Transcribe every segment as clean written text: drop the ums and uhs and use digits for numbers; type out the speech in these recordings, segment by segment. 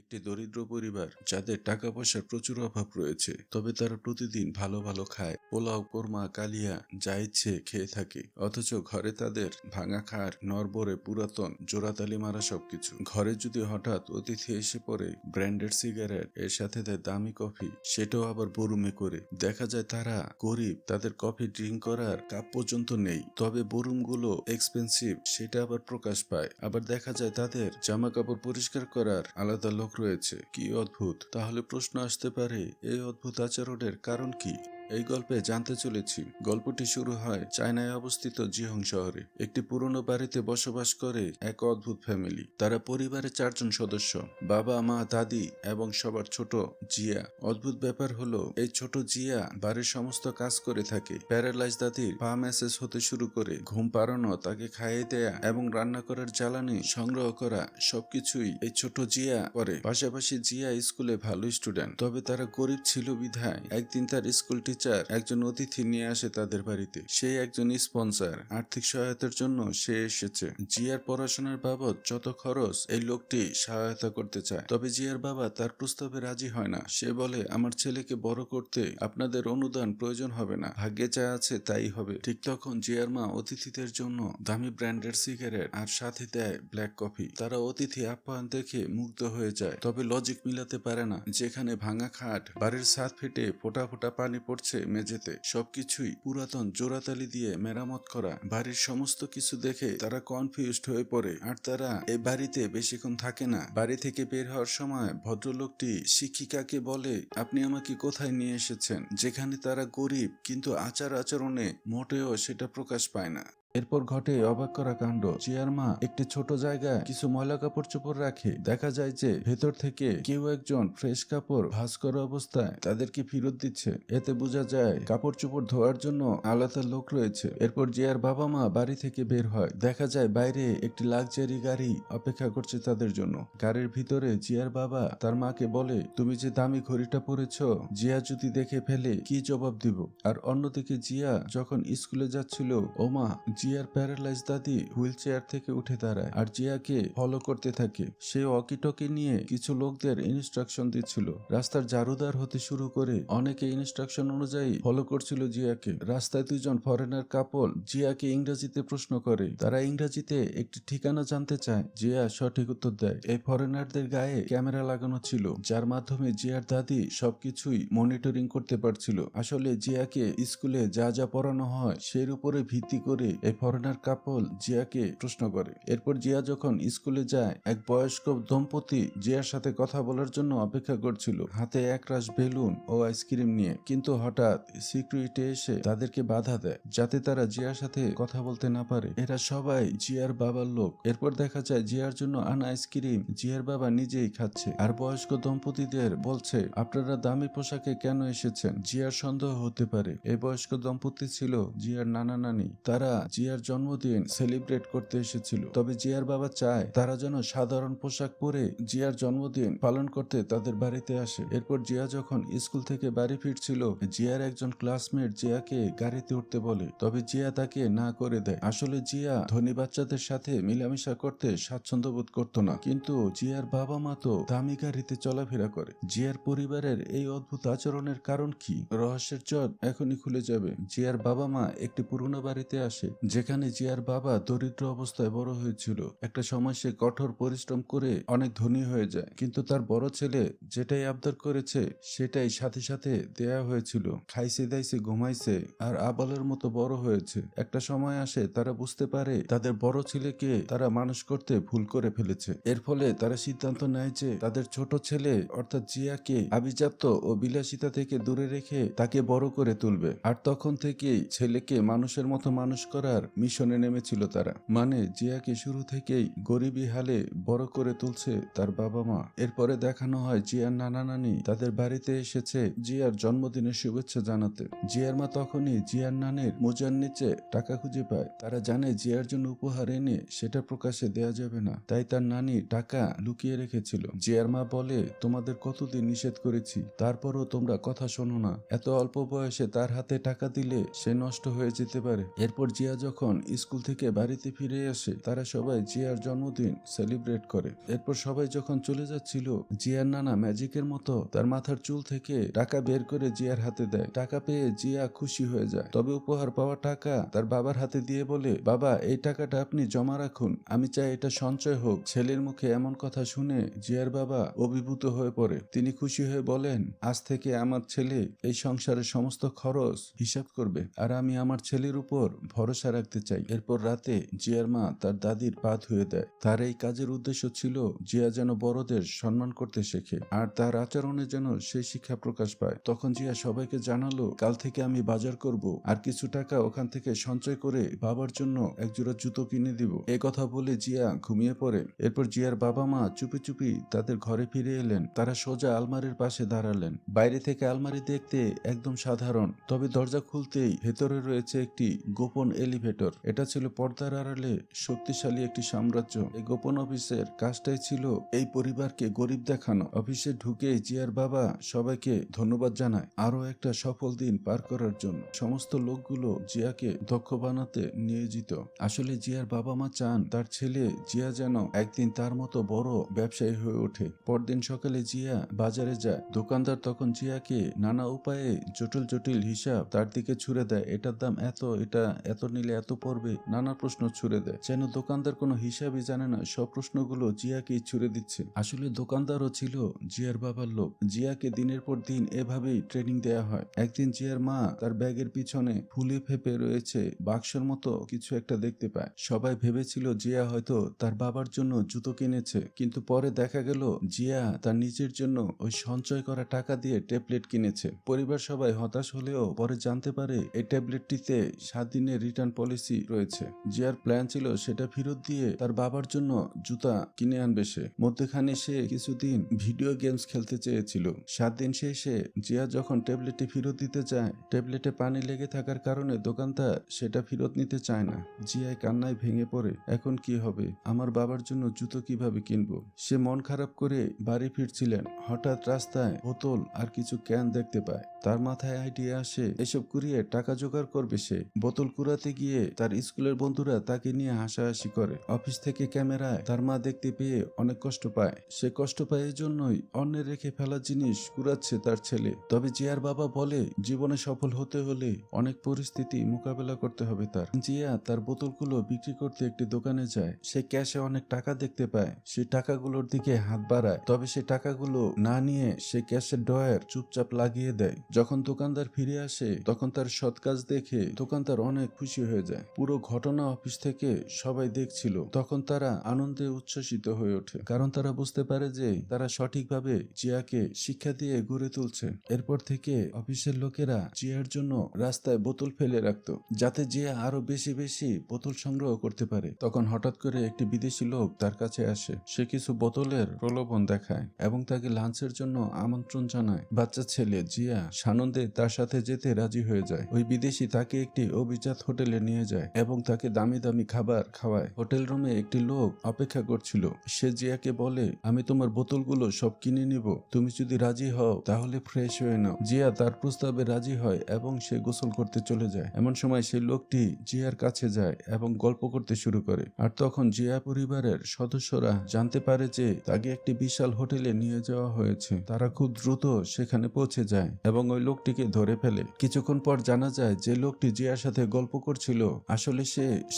একটি দরিদ্র পরিবার যাদের টাকা পয়সার প্রচুর অভাব রয়েছে, তবে তারা প্রতিদিন ভালো ভালো খায়, পোলাও, কোরমা, কালিয়া যা ইচ্ছে খেয়ে থাকে। অথচ ঘরে তাদের ভাঙা খাট, নড়বড়ে পুরাতন জোড়াতালি মারা সবকিছু। ঘরে যদি হঠাৎ অতিথি এসে পড়ে, ব্র্যান্ডেড সিগারেট এর সাথে দেয় দামি কফি, সেটাও আবার বরুমে করে। দেখা যায় তারা গরিব, তাদের কফি ড্রিঙ্ক করার কাপ পর্যন্ত নেই, তবে বরুমগুলো এক্সপেন্সিভ সেটা আবার প্রকাশ পায়। আবার দেখা যায় তাদের জামা কাপড় পরিষ্কার করার আলাদা লোক রয়েছে। কি অদ্ভুত! তাহলে প্রশ্ন আসতে পারে, এই অদ্ভুত আচরণের কারণ কি? এই গল্পে জানতে চলেছি। গল্পটি শুরু হয় চায়নায় অবস্থিত জিহং শহরে। একটি পুরনো বাড়িতে বসবাস করে এক অদ্ভুত ফ্যামিলি। তারা পরিবারের 4 জন সদস্য, বাবা, মা, দাদি এবং সবার ছোট জিয়া। অদ্ভুত ব্যাপার হলো, এই ছোট জিয়া বাড়ির সমস্ত কাজ করে থাকে। প্যারালাইজ দাদির পা ম্যাসেজ হতে শুরু করে ঘুম পাড়ানো, তাকে খাইয়ে দেয়া এবং রান্না করার জ্বালানি সংগ্রহ করা সবকিছুই এই ছোট জিয়া করে। পাশাপাশি জিয়া স্কুলে ভালো স্টুডেন্ট, তবে তারা গরিব ছিল বিধায় একদিন তার স্কুল টিচার একজন অতিথি নিয়ে আসে তাদের বাড়িতে। সে একজন স্পন্সর, আর্থিক সহায়তার জন্য সে এসেছে। জিয়ার পড়াশোনার বাবদ যত খরচ এই লোকটি সহায়তা করতে চায়, তবে জিয়ার বাবা তার প্রস্তাবে রাজি হয় না। সে বলে, আমার ছেলেকে বড় করতে আপনাদের অনুদান প্রয়োজন হবে না, ভাগ্যে যা আছে তাই হবে। ঠিক তখন জিয়ার মা অতিথিদের জন্য দামি ব্র্যান্ডের সিগারেট আর সাথে দেয় ব্ল্যাক কফি। তারা অতিথি আপ্যায়ন দেখে মুগ্ধ হয়ে যায়, তবে লজিক মিলাতে পারে না। যেখানে ভাঙা খাট, বাড়ির ছাদ ফেটে ফোঁটা ফোঁটা পানি পড়ছে মেঝেতে, সবকিছুই পুরাতন জোড়াতালি দিয়ে মেরামত করা। বাড়ির সমস্ত কিছু দেখে তারা কনফিউজড হয়ে পড়ে। আর তারা এই বাড়িতে বেশিক্ষণ থাকে না। বাড়ি থেকে বের হওয়ার সময় ভদ্রলোকটি শিক্ষিকাকে বলে, আপনি আমাকে কোথায় নিয়ে এসেছেন? যেখানে তারা গরিব, কিন্তু আচার আচরণে মোটেও সেটা প্রকাশ পায় না। এরপর ঘটে অবাক করা কাণ্ড। জিয়ার মা একটি ছোট জায়গায় কিছু ময়লা কাপড় চোপড় রাখে। দেখা যায় যে ভেতর থেকে কেউ একজন ফ্রেশ কাপড় ভাঁজ করা অবস্থায় তাদেরকে ফেরত দিচ্ছে। এতে বোঝা যায় কাপড় চোপড় ধোয়ার জন্য আলাদা লোক রয়েছে। এরপর জিয়ার বাবা মা বাড়ি থেকে বের হয়। দেখা যায় বাইরে একটি লাক্সারি গাড়ি অপেক্ষা করছে তাদের জন্য। গাড়ির ভিতরে জিয়ার বাবা তার মাকে বলে, তুমি যে দামি ঘড়িটা পরেছ, জিয়া যদি দেখে ফেলে কি জবাব দিব? আর অন্যদিকে জিয়া যখন স্কুলে যাচ্ছিল, ওমা, জিয়ার প্যারালাইজ দাদি হুইল চেয়ার থেকে উঠে দাঁড়ায় আর জিয়াকে ফলো করতে থাকে। সে ওয়াকিটকি নিয়ে কিছু লোকদের ইনস্ট্রাকশন দিচ্ছিল। রাস্তার জারুদার হতে শুরু করে অনেকে ইনস্ট্রাকশন অনুযায়ী ফলো করছিল জিয়াকে। রাস্তায় 2 জন ফরেনার কাপল জিয়াকে ইংরেজিতে প্রশ্ন করে। তারা ইংরেজিতে একটি ঠিকানা জানতে চায়। জিয়া সঠিক উত্তর দেয়। এই ফরেনারদের গায়ে ক্যামেরা লাগানো ছিল, যার মাধ্যমে জিয়ার দাদি সবকিছুই মনিটরিং করতে পারছিল। আসলে জিয়াকে স্কুলে যা যা পড়ানো হয় সের উপরে ভিত্তি করে এই ফরেনার কাপল জিয়াকে প্রশ্ন করে। এরপর জিয়া যখন স্কুলে যায়, এক বয়স্ক দম্পতি জিয়ার সাথে কথা বলার জন্য অপেক্ষা করছিল, হাতে একরাশ বেলুন ও আইসক্রিম নিয়ে। কিন্তু হঠাৎ সিকিউরিটি এসে তাদেরকে বাধা দেয়, যাতে তারা জিয়ার সাথে কথা বলতে না পারে। এরা সবাই জিয়ার বাবার লোক। এরপর দেখা যায় জিয়ার জন্য আনা আইসক্রিম জিয়ার বাবা নিজেই খাচ্ছে, আর বয়স্ক দম্পতিদের বলছে, আপনারা দামি পোশাকে কেন এসেছেন? জিয়ার সন্দেহ হতে পারে এই বয়স্ক দম্পতি ছিল জিয়ার নানা নানি। তারা জিয়ার জন্মদিন সেলিব্রেট করতে এসেছিল, তবে জিয়ার বাবা চায় তারা যেন সাধারণ পোশাক পরে জিয়ার জন্মদিন পালন করতে তাদের বাড়িতে আসে। এরপর জিয়া যখন স্কুল থেকে বাড়ি ফিরছিল, জিয়ার একজন ক্লাসমেট জিয়াকে গাড়িতে উঠতে বলে, তবে জিয়া তাকে না করে দেয়। আসলে জিয়া ধনী বাচ্চাদের সাথে মিলামিশা করতে স্বাচ্ছন্দ্য বোধ করতো না, কিন্তু জিয়ার বাবা মা তো দামি গাড়িতে চলাফেরা করে। জিয়ার পরিবারের এই অদ্ভুত আচরণের কারণ কি? রহস্যের জট এখনই খুলে যাবে। জিয়ার বাবা মা একটি পুরনো বাড়িতে আসে, যেখানে জিয়ার বাবা দরিদ্র অবস্থায় বড় হয়েছিল। একটা সময় সে কঠোর পরিশ্রম করে অনেক ধনী হয়ে যায়, কিন্তু তার বড় ছেলে যেটাই আবদার করেছে সেটাই সাথে সাথে দেয়া হয়েছিল। খাইছে দাইছে ঘুমাইছে আর আবালের মতো বড় হয়েছে। একটা সময় আসে তারা বুঝতে পারে তাদের বড় ছেলেকে তারা মানুষ করতে ভুল করে ফেলেছে। এর ফলে তারা সিদ্ধান্ত নেয় যে তাদের ছোট ছেলে অর্থাৎ জিয়াকে আভিজাত্য ও বিলাসিতা থেকে দূরে রেখে তাকে বড় করে তুলবে। আর তখন থেকেই ছেলেকে মানুষের মতো মানুষ করার মিশনে নেমেছিল তারা। মানে জিয়াকে শুরু থেকেই গরিবী হালে বড় করে তুলছে তার বাবা মা। এরপরে দেখানো হয় জিয়ার নানা নানি তাদের বাড়িতে এসেছে জিয়ার জন্মদিনের শুভেচ্ছা জানাতে। জিয়ার মা তখনই জিয়ার নানির মোজার নিচে টাকা খুঁজে পায়। তারা জানে জিয়ার জন্য উপহার এনে সেটা প্রকাশে দেয়া যাবে না, তাই তার নানি টাকা লুকিয়ে রেখেছিল। জিয়ার মা বলে, তোমাদের কতদিন নিষেধ করেছি, তারপরও তোমরা কথা শোনো না। এত অল্প বয়সে তার হাতে টাকা দিলে সে নষ্ট হয়ে যেতে পারে। এরপর জিয়া যখন স্কুল থেকে বাড়িতে ফিরে আসে তারা সবাই জিয়ার জন্মদিন সেলিব্রেট করে। এরপর সবাই যখন চলে যাচ্ছিল জিয়ার নানা ম্যাজিকের মতো তার মাথার চুল থেকে টাকা বের করে জিয়ার হাতে দেয়। টাকা পেয়ে জিয়া খুশি হয়ে যায়, তবে উপহার পাওয়া টাকা তার বাবার হাতে দিয়ে বলে, বাবা এই টাকাটা আপনি জমা রাখুন, আমি চাই এটা সঞ্চয় হোক। ছেলের মুখে এমন কথা শুনে জিয়ার বাবা অভিভূত হয়ে পড়ে। তিনি খুশি হয়ে বলেন, আজ থেকে আমার ছেলে এই সংসারের সমস্ত খরচ হিসাব করবে, আর আমি আমার ছেলের উপর ভরসা রাখতে চাই। এরপর রাতে জিয়ার মা তার দাদির পা ধুয়ে দেয়। তার এই কাজের উদ্দেশ্য ছিল জিয়া যেন বড়দের সম্মান করতে শেখে আর তার আচরণে যেন সেই শিক্ষা প্রকাশ পায়। তখন জিয়া সবাইকে জানালো, কাল থেকে আমি বাজার করব আর কিছু টাকা ওখান থেকে সঞ্চয় করে বাবার জন্য একজোড়া জুতো কিনে দিব। এ কথা বলে জিয়া ঘুমিয়ে পড়ে। এরপর জিয়ার বাবা মা চুপি চুপি তাদের ঘরে ফিরে এলেন। তারা সোজা আলমারির পাশে দাঁড়ালেন। বাইরে থেকে আলমারি দেখতে একদম সাধারণ, তবে দরজা খুলতেই ভেতরে রয়েছে একটি গোপন এলিভেটর। এটা ছিল পর্দার আড়ালে শক্তিশালী একটি সাম্রাজ্য। এই গোপন অফিসের কাজটাই ছিল এই পরিবারকে গরিব দেখানো। অফিসে ঢুকে জিয়ার বাবা সবাইকে ধন্যবাদ জানায় আরো একটা সফল দিন পার করার জন্য। সমস্ত লোকগুলো জিয়াকে দক্ষ বানাতে নিয়োজিত। আসলে জিয়ার বাবা মা চান তার ছেলে জিয়া যেন একদিন তার মতো বড় ব্যবসায়ী হয়ে ওঠে। পরদিন সকালে জিয়া বাজারে যায়। দোকানদার তখন জিয়াকে নানা উপায়ে জটিল জটিল হিসাব তার দিকে ছুড়ে দেয়। এটার দাম এত, এটা এত নিলে এত পড়বে, নানা প্রশ্ন ছুড়ে দেয়। যেন দোকানদার কোনো হিসাবই জানে না, সব প্রশ্নগুলো জিয়াকেই ছুড়ে দিচ্ছে। আসলে দোকানদারও ছিল জিয়ার বাবার লোক। জিয়াকে দিনের পর দিন এভাবেই ট্রেনিং দেয়া হয়। একদিন জিয়ার মা তার ব্যাগের পিছনে ফুলে ফেপে রয়েছে বাক্সের মতো কিছু একটা দেখতে পায়। সবাই ভেবেছিল জিয়া হয়তো তার বাবার জন্য জুতো কিনেছে, কিন্তু পরে দেখা গেল জিয়া তার নিজের জন্য ওই সঞ্চয় করা টাকা দিয়ে ট্যাবলেট কিনেছে। পরিবার সবাই হতাশ হলেও পরে জানতে পারে এই ট্যাবলেটটিতে 7 দিনের রিটার্ন পলিসি রয়েছে। জিয়ার প্ল্যান ছিল সেটা ফেরত দিয়ে তার বাবার জন্য জুতা কিনে আনবে সে। মধ্যখানে সে কিছুদিন ভিডিও গেমস খেলতে চেয়েছিল। 7 দিন শেষে জিয়া যখন ট্যাবলেটটি ফেরত দিতে যায়, ট্যাবলেটে পানি লেগে থাকার কারণে দোকানদার সেটা ফেরত নিতে চায় না। জিয়ায় কান্নায় ভেঙে পড়ে। এখন কি হবে? আমার বাবার জন্য জুতো কিভাবে কিনবো? সে মন খারাপ করে বাড়ি ফিরছিলেন। হঠাৎ রাস্তায় বোতল আর কিছু ক্যান দেখতে পায়। তার মাথায় আইডিয়া আসে এসব কুড়িয়ে টাকা জোগাড় করবে সে। বোতল কুড়াতে গিয়ে তার স্কুলের বন্ধুরা তাকে নিয়ে হাসাহাসি করে। অফিস থেকে ক্যামেরায় তার মা দেখতে পেয়ে অনেক কষ্ট পায়। সে কষ্ট পায় এই জন্যই অন্যের রেখে ফেলা জিনিস কুড়াচ্ছে তার ছেলে। তবে জিয়ার বাবা বলে জীবনে সফল হতে হলে অনেক পরিস্থিতি মোকাবেলা করতে হবে তার। জিয়া তার বোতলগুলো বিক্রি করতে একটি দোকানে যায়। সে ক্যাশে অনেক টাকা দেখতে পায়। সে টাকাগুলোর দিকে হাত বাড়ায়, তবে সে টাকাগুলো না নিয়ে সে ক্যাশের ড্রয়ার চুপচাপ লাগিয়ে দেয়। যখন দোকানদার ফিরে আসে তখন তার সৎ কাজ দেখে দোকানদার অনেক খুশি হয়ে যায়। পুরো ঘটনা অফিস থেকে সবাই দেখছিল। তখন তারা আনন্দে উচ্ছ্বসিত হয়ে ওঠে, কারণ তারা বুঝতে পারে যে তারা সঠিকভাবে জিয়াকে শিক্ষা দিয়ে গড়ে তুলছে। এরপর থেকে অফিসের লোকেরা জিয়ার জন্য রাস্তায় বোতল ফেলে রাখতো, যাতে জিয়া আরো বেশি বেশি বোতল সংগ্রহ করতে পারে। তখন হঠাৎ করে একটি বিদেশি লোক তার কাছে আসে। সে কিছু বোতলের প্রলোভন দেখায় এবং তাকে লাঞ্চের জন্য আমন্ত্রণ জানায়। বাচ্চা ছেলে জিয়া সানন্দে তার সাথে যেতে রাজি হয়ে যায়। ওই বিদেশি তাকে একটি অভিজাত হোটেলে নিয়ে যায় এবং তাকে দামি দামি খাবার খাওয়ায়। হোটেল রুমে একটি লোক অপেক্ষা করছিল। সে জিয়াকে বলে, আমি তোমার বোতলগুলো সব কিনে নিব, তুমি যদি রাজি হও তাহলে ফ্রেশ হয়ে নাও। জিয়া তার প্রস্তাবে রাজি হয় এবং সে গোসল করতে চলে যায়। এমন সময় সেই লোকটি জিয়ার কাছে যায় এবং গল্প করতে শুরু করে। আর তখন জিয়া পরিবারের সদস্যরা জানতে পারে যে তাকে একটি বিশাল হোটেলে নিয়ে যাওয়া হয়েছে। তারা খুব দ্রুত সেখানে পৌঁছে যায় এবং ওই লোকটিকে ধরে ফেলে। কিছুক্ষণ পর জানা যায় যে লোকটি জিয়ার সাথে গল্প করছিল আসলে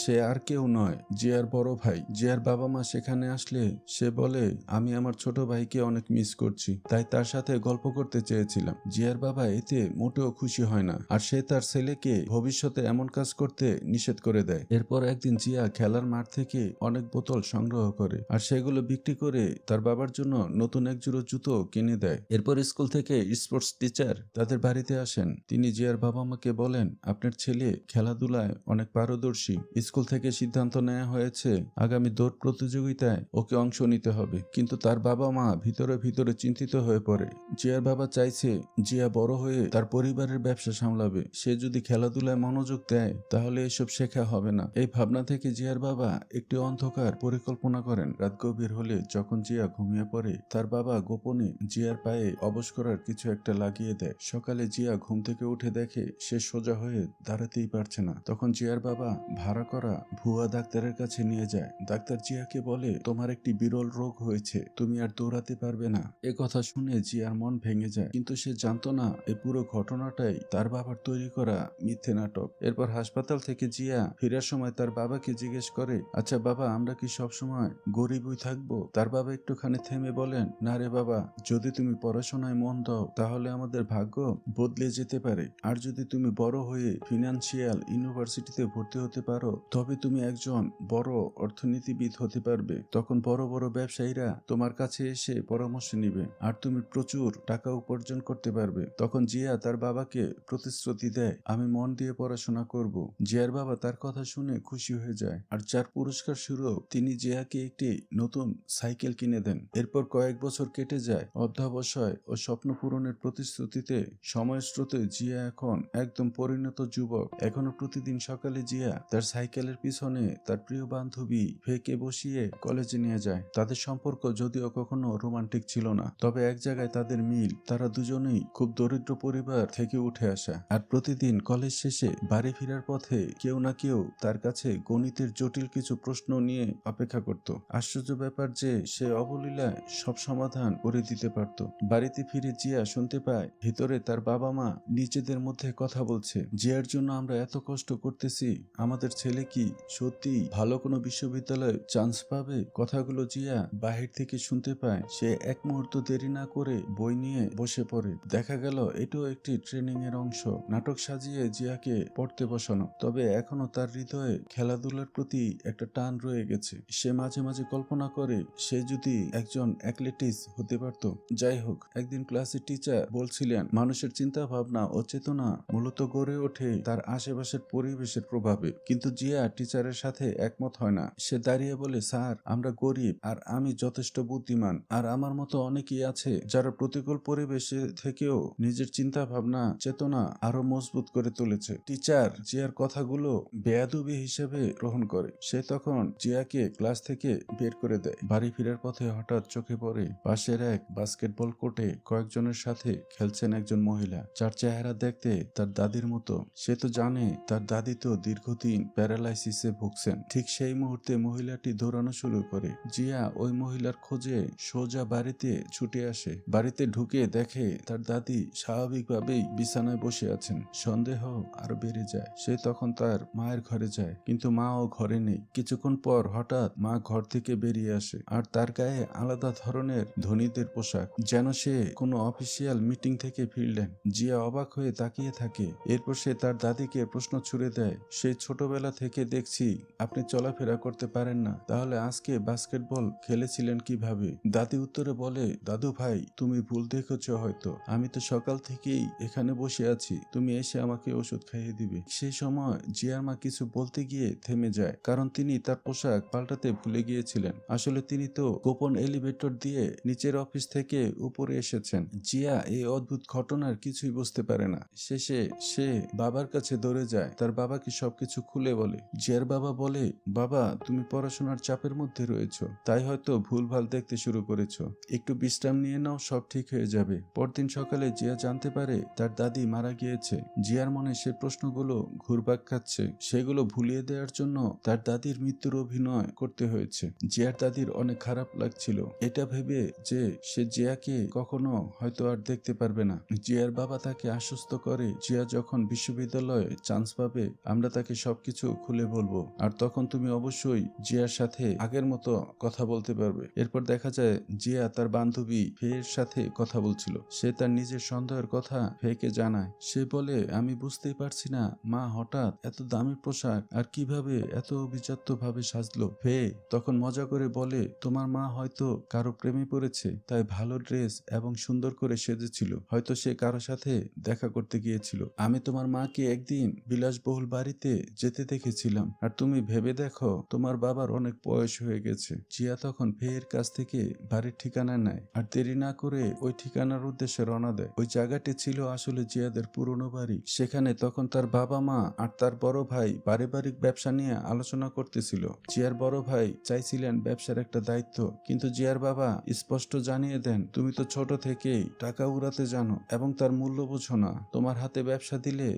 সে আর কেউ নয়, জিয়ার বড় ভাই। জিয়ার বাবা মা সেখানে আসলে সে বলে, আমি আমার ছোট ভাইকে অনেক মিস করছি, তাই তার সাথে গল্প করতে চেয়েছিলাম। জিয়ার বাবা এতে মোটেও খুশি হয় না, আর সে তার ছেলেকে ভবিষ্যতে এমন কাজ করতে নিষেধ করে দেয়। এরপর একদিন জিয়া খেলার মাঠ থেকে অনেক বোতল সংগ্রহ করে আর সেগুলো বিক্রি করে তার বাবার জন্য নতুন এক জোড়া জুতো কিনে দেয়। এরপর স্কুল থেকে স্পোর্টস টিচার তাদের বাড়িতে আসেন। তিনি জিয়ার বাবা মাকে বলেন, আপনার ছেলে খেলাধুলায় অনেক পারদর্শী। স্কুল থেকে সিদ্ধান্ত নেওয়া হয়েছে আগামী দৌড় প্রতিযোগিতায় ওকে অংশ নিতে হবে। কিন্তু তার বাবা মা ভিতরে ভিতরে চিন্তিত হয়ে পড়ে। জিয়ার বাবা চাইছে জিয়া বড় হয়ে তার পরিবারের ব্যবসা সামলাবে। সে যদি খেলাধুলায় মনোযোগ দেয় তাহলে এসব শেখা হবে না। এই ভাবনা থেকে জিয়ার বাবা একটি অন্ধকার পরিকল্পনা করেন। রাত গভীর হলে যখন জিয়া ঘুমিয়ে পড়ে তার বাবা গোপনে জিয়ার পায়ে অবশ করার কিছু একটা লাগিয়ে দেয়। সকালে জিয়া ঘুম থেকে উঠে দেখে সে সোজা হয়ে দাঁড়াতেই পারছে না। তখন জিয়ার বাবা ভাড়া করা ভুয়া ডাক্তারের কাছে নিয়ে যায়। ডাক্তার জিয়াকে বলে, তোমার একটি বিরল রোগ হয়েছে, তুমি আর দৌড়াতে পারবে না। এ কথা শুনে জিয়ার মন ভেঙে যায়, কিন্তু সে জানতো না এই পুরো ঘটনাটাই তার বাবার তৈরি করা মিথ্যে নাটক। এরপর হাসপাতাল থেকে জিয়া ফেরার সময় তার বাবাকে জিজ্ঞেস করে, আচ্ছা বাবা, আমরা কি সবসময় গরিবই থাকবো? তার বাবা একটুখানি থেমে বলেন, না রে বাবা, যদি তুমি পড়াশোনায় মন দাও তাহলে আমাদের ভাগ্য বদলে যেতে পারে। আর যদি তুমি বড় হয়ে ফিনান্সিয়াল ইউনিভার্সিটিতে ভর্তি হতে পারো তবে তুমি একজন বড় অর্থনীতিবিদ হতে পারবে। তখন বড় বড় ব্যবসায়ীরা তোমার কাছে এসে পরামর্শ নিবে আর তুমি প্রচুর টাকা উপার্জন করতে পারবে। তখন জিয়া তার বাবাকে প্রতিশ্রুতি দেয়, আমি মন দিয়ে পড়াশোনা করব। জিয়ার বাবা তার কথা শুনে খুশি হয়ে যায় আর যার পুরস্কার স্বরূপ তিনি জিয়াকে একটি নতুন সাইকেল কিনে দেন। এরপর কয়েক বছর কেটে যায়। অধ্যবসায় ও স্বপ্ন পূরণের প্রতিশ্রুতিতে সময়ের স্রোতে জিয়া এখন একদম পরিণত যুবক। এখনো প্রতিদিন সকালে জিয়া তার সাইকেলের পিছনে তার প্রিয় বান্ধবী ফেকে বসিয়ে কলেজে নিয়ে যায়। তাদের সম্পর্ক যদিও কখনো রোমান্টিক ছিল না, তবে এক জায়গায় তাদের মিল, তারা দুজনেই খুব দরিদ্র পরিবার থেকে উঠে আসা। আর প্রতিদিন কলেজ শেষে বাড়ি ফেরার পথে কেউ না কেউ তার কাছে গণিতের জটিল কিছু প্রশ্ন নিয়ে অপেক্ষা করত। আশ্চর্য ব্যাপার যে সে অবলীলায় সব সমাধান করে দিতে পারত। বাড়িতে ফিরে জিয়া শুনতে পায় ভিতরে তার বাবা মা নিজেদের মধ্যে কথা বলছে, জিয়ার জন্য আমরা এত কষ্ট করতেছি, আমাদের ছেলে কি সত্যি ভালো কোনো বিশ্ববিদ্যালয়ে চান্স পাবে? কথাগুলো জিয়া বাহির থেকে শুনতে পায়। সে এক মুহূর্ত দেরি না করে বই নিয়ে বসে পড়ে। দেখা গেল এটাও একটি ট্রেনিং এর অংশ। নাটক সাজিয়ে জিয়াকে পড়তে বসানো। তবে এখনো তার হৃদয়ে খেলাধুলার প্রতি একটা টান রয়ে গেছে। সে মাঝে মাঝে কল্পনা করে সে যদি একজন অ্যাথলেটিক্স হতে পারত। যাই হোক, একদিন ক্লাসের টিচার বলছিলেন মানুষের চিন্তা ভাবনা ও চেতনা মূলত গড়ে ওঠে তার আশেপাশের পরিবেশের প্রভাবে। কিন্তু জিয়া টিচারের সাথে একমত হয় না। সে দাঁড়িয়ে বলে, স্যার, আমরা গরিব আর আমি যথেষ্ট বুদ্ধিমান, আর আমার মতো অনেকেই আছে যারা প্রতিকূল পরিবেশে থেকেও নিজের চিন্তা ভাবনা চেতনা আরো মজবুত করে তুলেছে। টিচার জিয়ার কথাগুলো বেয়াদবি হিসেবে গ্রহণ করে। সে তখন জিয়াকে ক্লাস থেকে বের করে দেয়। বাড়ি ফেরার পথে হঠাৎ চোখে পড়ে পাশের এক বাস্কেটবল কোর্টে কয়েকজনের সাথে খেলছেন একজন মহিলা, যার চেহারা দেখতে তার দাদির মতো। সে তো জানে তার দাদি তো দীর্ঘদিন প্যারালাইসিসে ভুগছেন। ঠিক সেই মুহূর্তে মহিলাটি দৌড়ানো শুরু করে। জিয়া ওই মহিলার খোঁজে সোজা বাড়িতে ছুটে আসে। বাড়িতে ঢুকে দেখে তার দাদি স্বাভাবিকভাবেই বিছানায় বসে আছেন। সন্দেহ আরো বেড়ে যায়। সে তখন তার মায়ের ঘরে যায়, কিন্তু মাও ঘরে নেই। কিছুক্ষণ পর হঠাৎ মা ঘর থেকে বেরিয়ে আসে, আর তার গায়ে আলাদা ধরনের ধনীদের পোশাক, যেন সে কোনো অফিসিয়াল মিটিং থেকে ফিরলেন। জিয়া অবাক হয়ে তাকিয়ে থাকে। এরপর সে তার দাদিকে প্রশ্ন ছুড়ে দেয়, সেই ছোটবেলা থেকে দেখছি আপনি চলাফেরা করতে পারেন না, তাহলে আজকে বাস্কেটবল খেলেছিলেন কিভাবে? দাদি উত্তরে বলে, দাদু ভাই, তুমি ভুল দেখেছ হয়তো, আমি তো সকাল থেকেই এখানে বসে আছি, তুমি এসে আমাকে ওষুধ খাইয়ে দিবে। সেই সময় জিয়ার মা কিছু বলতে গিয়ে থেমে যায়, কারণ তিনি তার পোশাক পাল্টাতে ভুলে গিয়েছিলেন। আসলে তিনি তো গোপন এলিভেটর দিয়ে নিচের অফিস থেকে উপরে এসেছেন। জিয়া এই অদ্ভুত ঘটনার কিছুই বুঝতে পারে না। শেষে সে বাবার কাছে দৌড়ে যায়, তার বাবাকে সবকিছু খুলে বলে। জিয়ার বাবা বলে, বাবা, তুমি পড়াশোনার চাপের মধ্যে রয়েছো, তাই হয়তো ভুলভাল দেখতে শুরু করেছো, একটু বিশ্রাম নিয়ে নাও, সব ঠিক হয়ে যাবে। পরদিন সকালে জিয়া জানতে পারে তার দাদি মারা গিয়েছে। জিয়ার মনে সে প্রশ্নগুলো ঘুরপাক খাচ্ছে। সেগুলো ভুলিয়ে দেওয়ার জন্য তার দাদির মৃত্যুর অভিনয় করতে হয়েছে। জিয়ার দাদির অনেক খারাপ লাগছিল, এটা ভেবে যে সে জিয়াকে কখনো হয়তো আর দেখতে পারবে না। জিয়ার বাবা তাকে আশ্বস্ত করে, জিয়া যখন বিশ্ববিদ্যালয়ে চান্স পাবে আমরা তাকে সবকিছু খুলে বলবো, আর তখন তুমি অবশ্যই জিয়ার সাথে আগের মতো কথা বলতে পারবে। এরপর দেখা যায় জিয়া তার বান্ধবী ফের সাথে কথা বলছিল। সে তার নিজের সন্দেহের কথা ফেকে জানায়। সে বলে, আমি বুঝতেই পারছি না মা, হঠাৎ এত দামি পোশাক আর কিভাবে এত অভিজাত্য ভাবে সাজলো। ফে তখন মজা করে বলে, তোমার মা হয়তো কারো প্রেমে পড়েছে, তাই ভালো ড্রেস এবং সুন্দর করে সেজেছিল, হয়তো সে কারো সাথে দেখা করতে গিয়েছিল। আমি তোমার মাকে একদিন বিলাসবহুল বাড়িতে যেতে দেখেছিলাম, আর তুমি ভেবে দেখো তোমার বাবার অনেক বয়স হয়ে গেছে। জিয়া তখন ফের কাছ থেকে বাড়ির ঠিকানা নেয় আর দেরি না করে ওই ঠিকানার উদ্দেশ্যে রওনা দেয়। ওই জায়গাটি ছিল আসলে জিয়াদের পুরনো বাড়ি। সেখানে তখন তার বাবা মা আর তার বড় ভাই পারিবারিক ব্যবসা নিয়ে আলোচনা করতেছিল। জিয়ার বড় ভাই চাইছিলেন ব্যবসার একটা দায়িত্ব, কিন্তু জিয়ার বাবা স্পষ্ট জানিয়ে দেন, তুমি তো ছোট থেকেই টাকা উড়াতে জানো এবং তার মূল্য বুঝো না, তোমার হাতে ব্যবসা দিলে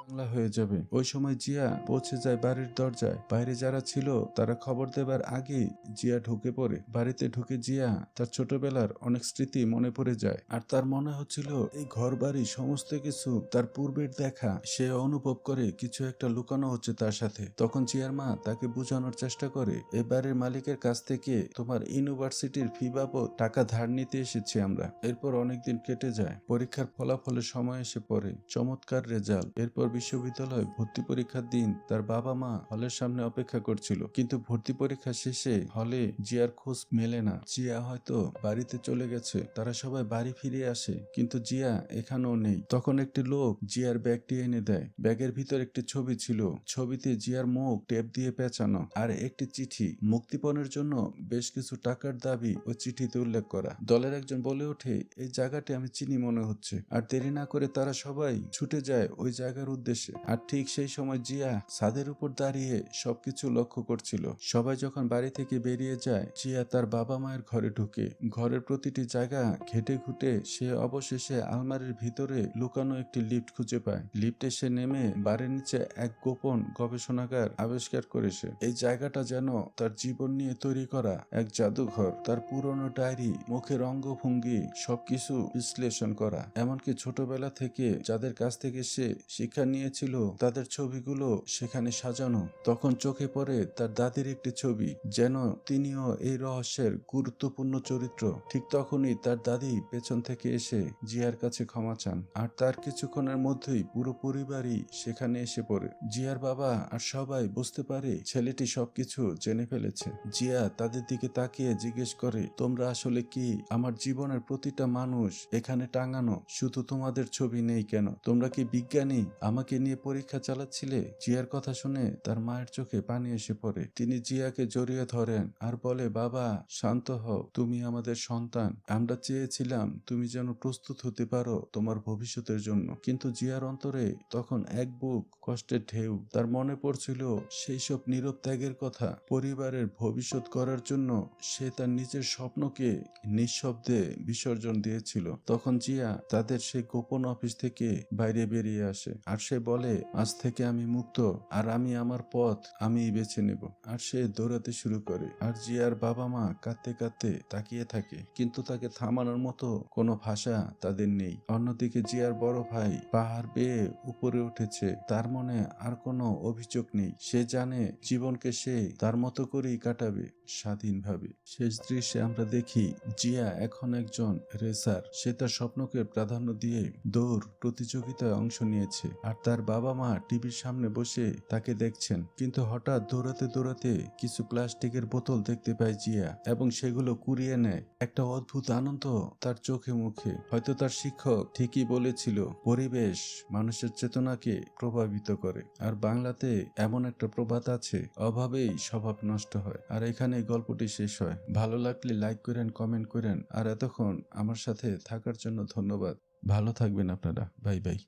বাংলা হয়ে যাবে। ওই সময় জিয়া পৌঁছে যায় বাড়ির দরজায়। বাইরে যারা ছিল তারা খবর দেবার আগেই জিয়া ঢুকে পড়ে। বাড়িতে ঢুকে জিয়া তার ছোটবেলার অনেক স্মৃতি মনে পড়ে যায়। আর তার মনে হচ্ছিল এই ঘর বাড়ি সমস্ত কিছু তার পূর্বের দেখা। সে অনুভব করে কিছু একটা লুকানো হচ্ছে তার সাথে। তখন জিয়ার মা তাকে বোঝানোর চেষ্টা করে, এই বাড়ির মালিকের কাছ থেকে তোমার ইউনিভার্সিটির ফি বাবদ টাকা ধার নিতে এসেছি আমরা। এরপর অনেকদিন কেটে যায়। পরীক্ষার ফলাফলের সময় এসে পড়ে। চমৎকার রেজাল্ট। এরপর বিশ্ববিদ্যালয় ভর্তি পরীক্ষার দিন তার বাবা মা হলের সামনে অপেক্ষা করছিল, কিন্তু ভর্তি পরীক্ষা শেষে হলে জিয়ার খোঁজ মেলে না। জিয়া হয়তো বাড়িতে চলে গেছে। তারা সবাই বাড়ি ফিরে আসে, কিন্তু জিয়া এখানেও নেই। তখন একটি লোক জিয়ার ব্যাগটি এনে দেয়। ব্যাগের ভিতর একটি ছবি ছিল। ছবিতে জিয়ার মুখ টেপ দিয়ে পেঁচানো আর একটি চিঠি। মুক্তিপণের জন্য বেশ কিছু টাকার দাবি ওই চিঠিতে উল্লেখ করা। দলের একজন বলে ওঠে, এই জায়গাটি আমি চিনি মনে হচ্ছে। আর দেরি না করে তারা সবাই ছুটে যায় ওই জায়গার উদ্দেশ্যে। আর ঠিক সেই সময় জিয়া ছাদের উপর দাঁড়িয়ে সবকিছু লক্ষ্য করছিল। সবাই যখন বাড়ি থেকে বেরিয়ে যায়, জিয়া তার বাবা মায়ের ঘরে ঢুকে। ঘরের প্রতিটি জায়গা ঘেটে ঘুটে সে অবশেষে আলমারির ভিতরে লুকানো একটি লিফট খুঁজে পায়। লিফটে সে নেমে বাড়ির নিচে এক গোপন গবেষণাগার আবিষ্কার করেছে। এই জায়গাটা যেন তার জীবন নিয়ে তৈরি করা এক জাদুঘর। তার পুরনো ডায়েরি, মুখের অঙ্গভঙ্গি সবকিছু বিশ্লেষণ করা। এমনকি ছোটবেলা থেকে যাদের কাছ থেকে সে শিক্ষা নিয়েছিল তাদের ছবিগুলো সেখানে সাজানো। তখন চোখে পড়ে তার দাদির একটি ছবি, যেন তিনিও এই রহস্যের গুরুত্বপূর্ণ চরিত্র। ঠিক তখনই তার দাদি পেছন থেকে এসে জিয়ার কাছে ক্ষমা চান। আর তার কিছুক্ষণের মধ্যেই পুরো পরিবারই সেখানে এসে পড়ে। জিয়ার বাবা আর সবাই বুঝতে পারে ছেলেটি সবকিছু জেনে ফেলেছে। জিয়া তাদের দিকে তাকিয়ে জিজ্ঞেস করে, তোমরা আসলে কি? আমার জীবনের প্রতিটা মানুষ এখানে টাঙানো, শুধু তোমাদের ছবি নেই কেন? তোমরা কি বিজ্ঞানী? আমাকে নিয়ে পরীক্ষা চালাচ্ছিলে? জিয়ার কথা শুনে তার মায়ের চোখে পানি এসে পড়ে। তিনি জিয়াকে জড়িয়ে ধরেন আর বলে, বাবা শান্ত হও, তুমি আমাদের সন্তান। আমরা চেয়েছিলাম তুমি যেন প্রস্তুত হতে পারো তোমার ভবিষ্যতের জন্য। কিন্তু জিয়ার অন্তরে তখন এক বুক কষ্টের ঢেউ। তার মনে পড়ছিল সেই সব নীরব ত্যাগের কথা। পরিবারের ভবিষ্যৎ করার জন্য সে তার নিজের স্বপ্নকে নিঃশব্দে বিসর্জন দিয়েছিল। তখন জিয়া তাদের সেই গোপন অফিস থেকে বাইরে বেরিয়ে আসে। আর সে বলে, আজ থেকে আমি মুক্ত, আর আমি আমার পথ আমিই বেছে নেব। আর সে দৌড়াতে শুরু করে। আর জিয়ার বাবা মা কাঁদতে কাঁদতে তাকিয়ে থাকে, কিন্তু তাকে থামানোর মতো কোনো ভাষা তাদের নেই। অন্যদিকে জিয়ার বড় ভাই পাহাড় বেয়ে উপরে উঠেছে। তার মনে আর কোনো অভিযোগ নেই। সে জানে জীবনকে সে তার মতো করেই কাটাবে, স্বাধীনভাবে। শেষ দৃশ্যে আমরা দেখি জিয়া এখন একজন রেসার। সে তার স্বপ্নকে প্রাধান্য দিয়ে দৌড় প্রতিযোগিতায় অংশ নিয়েছে। আর তার বাবা মা টিভির সামনে বসে তাকে দেখছেন। কিন্তু হঠাৎ দৌড়াতে দৌড়াতে কিছু প্লাস্টিকের বোতল দেখতে পায় জিয়া, এবং সেগুলো কুড়িয়ে নেয়। একটা অদ্ভুত আনন্দ তার চোখে মুখে। হয়তো তার শিক্ষক ঠিকই বলেছিল, পরিবেশ মানুষের চেতনাকে প্রভাবিত করে। আর বাংলাতে এমন একটা প্রবাদ আছে, অভাবেই স্বভাব নষ্ট হয়। আর এখানে গল্পটি শেষ হয়। ভালো লাগলে লাইক করেন, কমেন্ট করেন। আর এতক্ষণ আমার সাথে থাকার জন্য ধন্যবাদ। ভালো থাকবেন আপনারা। Bye bye.